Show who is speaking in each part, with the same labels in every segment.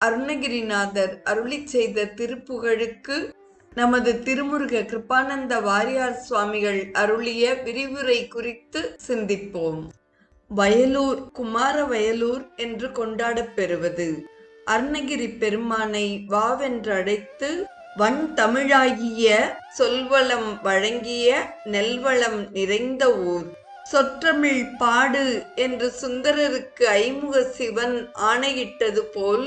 Speaker 1: அருணகிரிநாதர் அருளிச் செய்த திருப்புகழுக்கு நமது திருமுருக கிருபானந்த வாரியார் சுவாமிகள் அருளிய விரிவுரை குறித்து சிந்திப்போம். வயலூர் குமார வயலூர் என்று கொண்டாடப் பெறுவது அருணகிரி பெருமானை வாவென்றழைத்து வன் தமிழாகிய சொல்வளம் வழங்கிய நெல்வளம் நிறைந்த ஊர். சொற்றமிழ் பாடு என்று சுந்தரருக்கு ஐமுக சிவன் ஆணையிட்டது போல்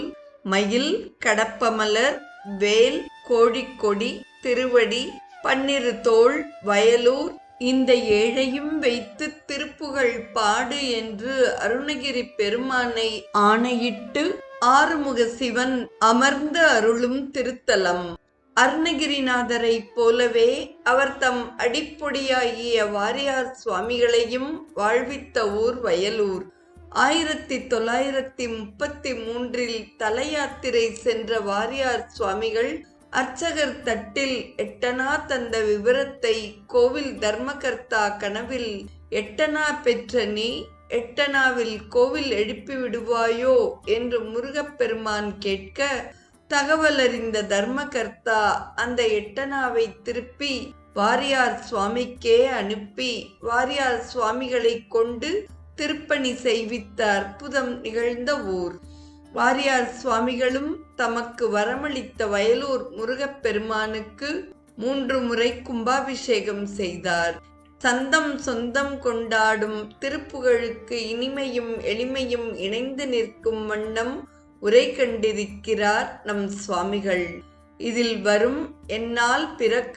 Speaker 1: மயில், கடப்பமலர், வேல், கோழிக்கொடி, திருவடி, பன்னிரு தோள், வயலூர் இந்த ஏழையும் வைத்து திருப்புகழ் பாடு என்று அருணகிரி பெருமானை ஆணையிட்டு ஆறுமுக சிவன் அமர்ந்து அருளும் திருத்தலம். அருணகிரிநாதரை போலவே அவர் தம் அடிப்பொடியாகிய வாரியார் சுவாமிகளையும் வாழ்வித்த ஊர் வயலூர். 1933 தல யாத்திரை சென்ற வாரியார் சுவாமிகள் அர்ச்சகர் தட்டில் எட்டனா தந்த விவரத்தை கோவில் தர்மகர்த்தா கனவில், எட்டனா பெற்ற நீ எட்டனாவில் கோவில் எழுப்பி விடுவாயோ என்று முருகப்பெருமான் கேட்க, தகவல் அறிந்த தர்மகர்த்தா அந்த எட்டனாவை திருப்பி வாரியார் சுவாமிக்கே அனுப்பி வாரியார் சுவாமிகளை கொண்டு திருப்பணி செய்வித்த அற்புதம் நிகழ்ந்த ஊர். வாரியார் சுவாமிகளும் தமக்கு வரமளித்த வயலூர் முருகப்பெருமானுக்கு 3 முறை கும்பாபிஷேகம் செய்தார். சந்தம் சொந்தம் கொண்டாடும் திருப்புகழுக்கு இனிமையும் எளிமையும் இணைந்து நிற்கும் வண்ணம் உரை கண்டிருக்கிறார் நம் சுவாமிகள். இதில் வரும் என்னால் பிறக்க